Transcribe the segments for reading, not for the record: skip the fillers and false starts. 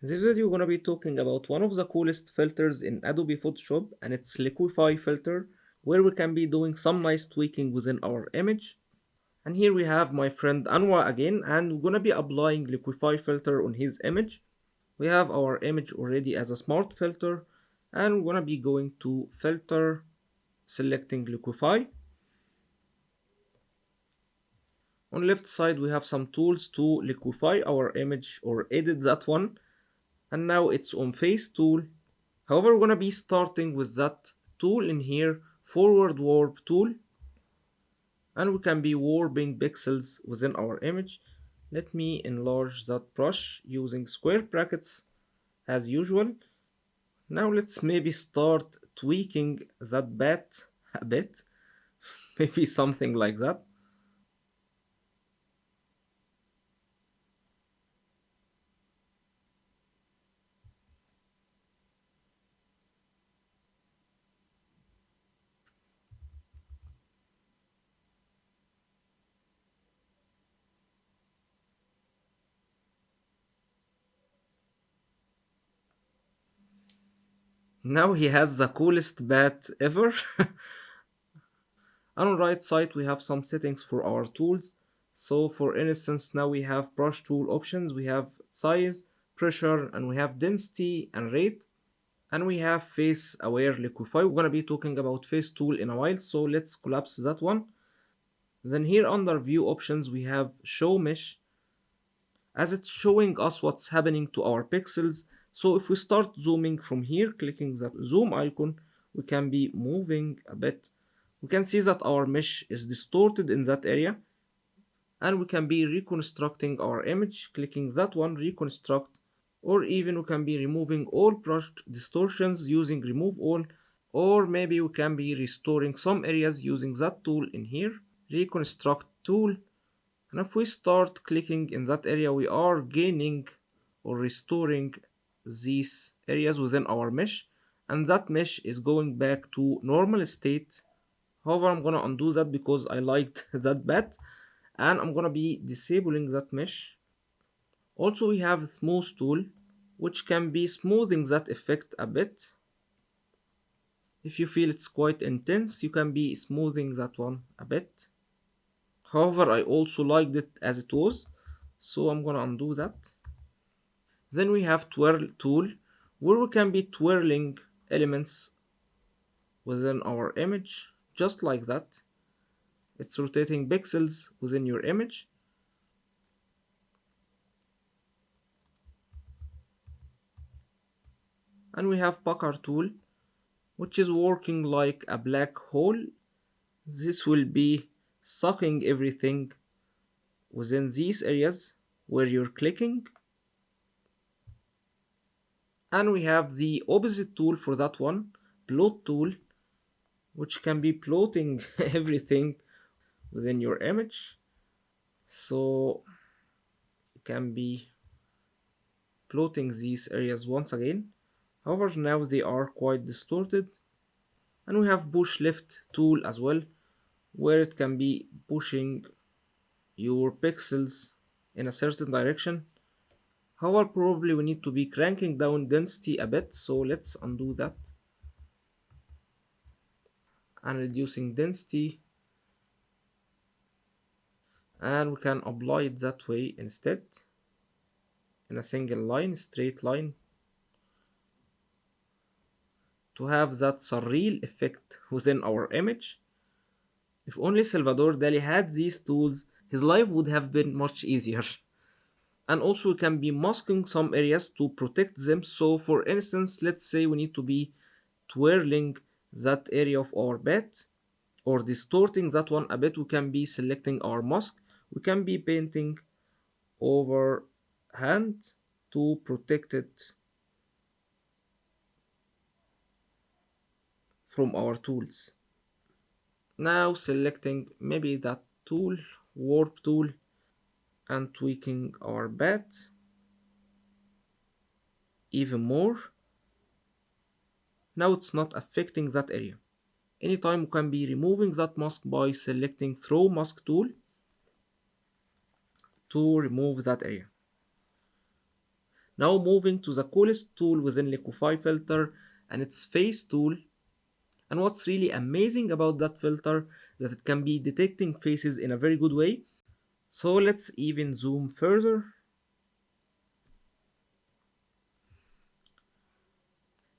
In this video, we're going to be talking about one of the coolest filters in Adobe Photoshop, and it's Liquify Filter, where we can be doing some nice tweaking within our image. And here we have my friend Anwa again, and we're going to be applying Liquify Filter on his image. We have our image already as a smart filter, and we're going to be going to Filter, selecting Liquify. On left side, we have some tools to liquefy our image or edit that one. And now it's on face tool. However, we're gonna be starting with that tool in here, forward warp tool, and we can be warping pixels within our image. Let me enlarge that brush using square brackets as usual. Now let's maybe start tweaking that bat a bit, maybe something like that. Now he has the coolest bat ever. And on right side we have some settings for our tools. So for instance, now we have brush tool options, we have size, pressure, and we have density and rate, and we have face aware liquify. We're gonna be talking about face tool in a while, so let's collapse that one. Then here under view options we have show mesh, as it's showing us what's happening to our pixels. So if we start zooming from here, clicking that zoom icon, we can be moving a bit. We can see that our mesh is distorted in that area, and we can be reconstructing our image, clicking that one, reconstruct, or even we can be removing all brushed distortions using remove all, or maybe we can be restoring some areas using that tool in here, reconstruct tool. And if we start clicking in that area, we are gaining or restoring these areas within our mesh, and that mesh is going back to normal state. However, I'm gonna undo that because I liked that bat, and I'm gonna be disabling that mesh. Also, we have smooth tool, which can be smoothing that effect a bit. If you feel it's quite intense, you can be smoothing that one a bit. However, I also liked it as it was, so I'm gonna undo that. Then we have twirl tool, where we can be twirling elements within our image, just like that. It's rotating pixels within your image. And we have pucker tool, which is working like a black hole. This will be sucking everything within these areas where you're clicking. And we have the opposite tool for that one, plot tool, which can be plotting everything within your image. So you can be plotting these areas once again. However, now they are quite distorted. And we have push left tool as well, where it can be pushing your pixels in a certain direction. However, probably we need to be cranking down density a bit, so let's undo that and reducing density, and we can apply it that way instead, in a single line, straight line, to have that surreal effect within our image. If only Salvador Dali had these tools, his life would have been much easier. And also we can be masking some areas to protect them. So for instance, let's say we need to be twirling that area of our bat or distorting that one a bit. We can be selecting our mask, we can be painting over hand to protect it from our tools. Now selecting maybe that tool, warp tool, and tweaking our bat even more. Now it's not affecting that area. Anytime we can be removing that mask by selecting throw mask tool to remove that area. Now moving to the coolest tool within Liquify Filter, and it's Face tool. And what's really amazing about that filter that it can be detecting faces in a very good way. So let's even zoom further.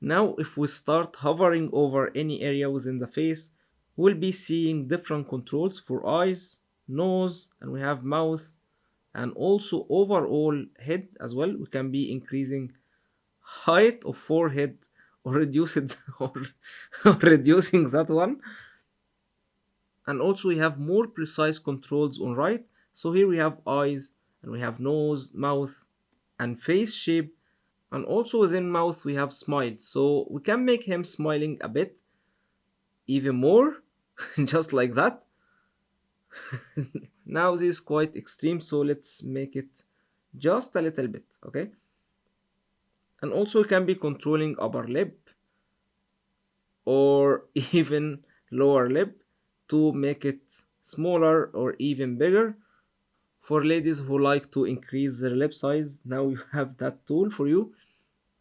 Now if we start hovering over any area within the face, we'll be seeing different controls for eyes, nose, and we have mouth, and also overall head as well. We can be increasing height of forehead or reduce it or reducing that one. And also we have more precise controls on right. So here we have eyes, and we have nose, mouth, and face shape. And also within mouth we have smile, so we can make him smiling a bit even more. Just like that. Now this is quite extreme, so let's make it just a little bit, okay? And also we can be controlling upper lip or even lower lip to make it smaller or even bigger. For ladies who like to increase their lip size, now you have that tool for you.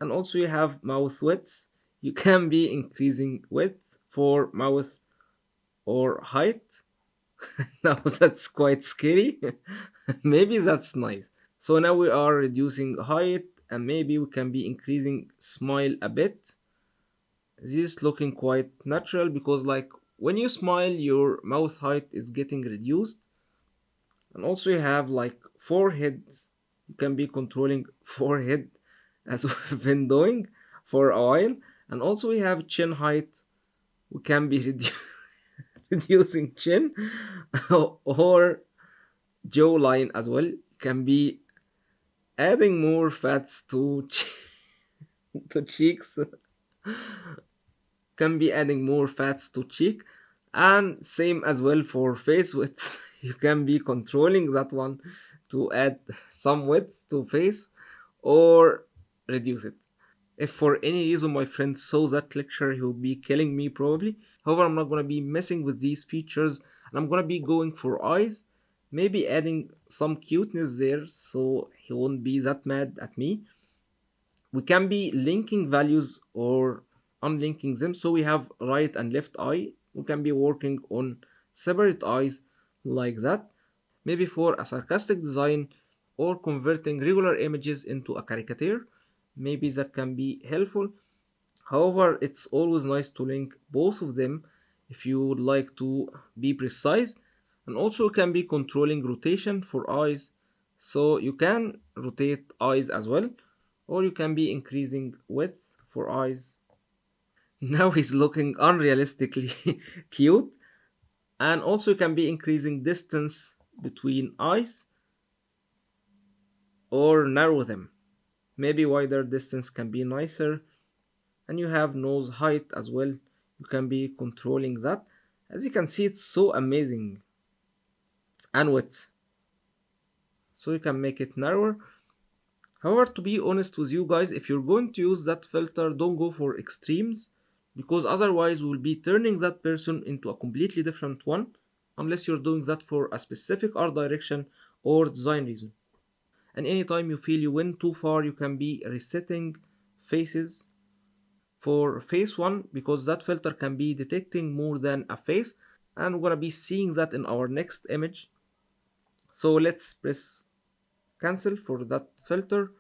And also you have mouth width. You can be increasing width for mouth or height. Now that's quite scary. Maybe that's nice. So now we are reducing height, and maybe we can be increasing smile a bit. This is looking quite natural because like when you smile your mouth height is getting reduced. And also you have like forehead. You can be controlling forehead as we've been doing for a while. And also we have chin height. We can be reducing chin or jawline as well. Can be adding more fats to to cheeks. Can be adding more fats to cheek, and same as well for face width. You can be controlling that one to add some width to face or reduce it. If for any reason my friend saw that lecture, he will be killing me probably. However, I'm not gonna be messing with these features, and I'm gonna be going for eyes, maybe adding some cuteness there so he won't be that mad at me. We can be linking values or unlinking them. So we have right and left eye. We can be working on separate eyes like that. Maybe for a sarcastic design or converting regular images into a caricature. Maybe that can be helpful. However, it's always nice to link both of them if you would like to be precise. And also can be controlling rotation for eyes. So you can rotate eyes as well, or you can be increasing width for eyes. Now he's looking unrealistically cute. And also you can be increasing distance between eyes or narrow them. Maybe wider distance can be nicer. And you have nose height as well. You can be controlling that. As you can see, it's so amazing. And width, so you can make it narrower. However, to be honest with you guys, if you're going to use that filter, don't go for extremes, because otherwise we'll be turning that person into a completely different one, unless you're doing that for a specific art direction or design reason. And anytime you feel you went too far, you can be resetting faces for face 1, because that filter can be detecting more than a face, and we're gonna be seeing that in our next image. So let's press cancel for that filter.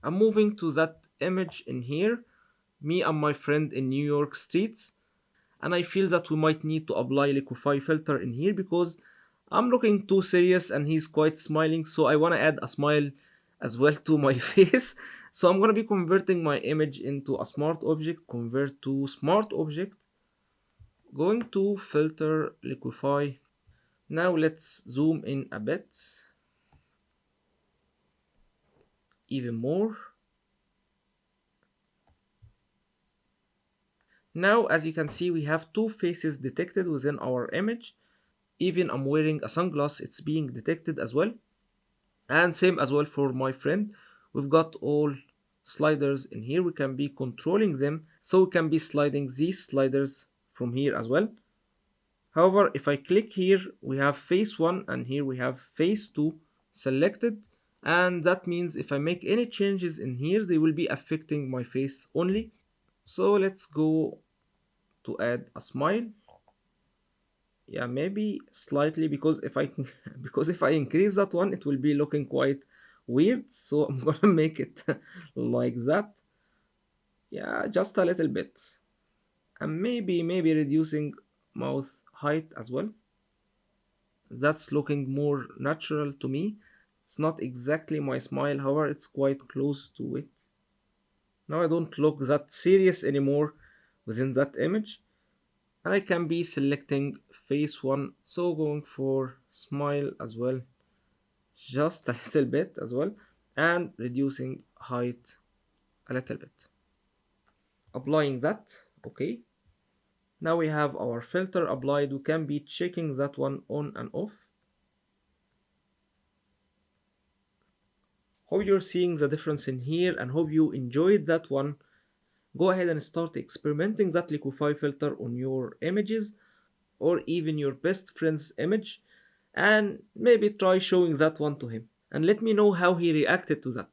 I'm moving to that image in here, me and my friend in New York streets, and I feel that we might need to apply Liquify filter in here because I'm looking too serious and he's quite smiling, so I want to add a smile as well to my face. So I'm going to be converting my image into a smart object. Convert to smart object, going to filter Liquify. Now let's zoom in a bit even more. Now as you can see, we have two faces detected within our image. Even I'm wearing a sunglass, it's being detected as well. And same as well for my friend. We've got all sliders in here. We can be controlling them, so we can be sliding these sliders from here as well. However, if I click here, we have face 1 and here we have face 2 selected. And that means if I make any changes in here, they will be affecting my face only. So let's go to add a smile. Yeah, maybe slightly, because if I because if I increase that one, it will be looking quite weird. So I'm gonna make it like that. Yeah, just a little bit. And maybe reducing mouth height as well. That's looking more natural to me. It's not exactly my smile, however, it's quite close to it. Now I don't look that serious anymore within that image. And I can be selecting face one, so going for smile as well, just a little bit as well, and reducing height a little bit. Applying that, okay. Now we have our filter applied. We can be checking that one on and off. Hope you're seeing the difference in here and hope you enjoyed that one. Go ahead and start experimenting that Liquify filter on your images or even your best friend's image, and maybe try showing that one to him and let me know how he reacted to that.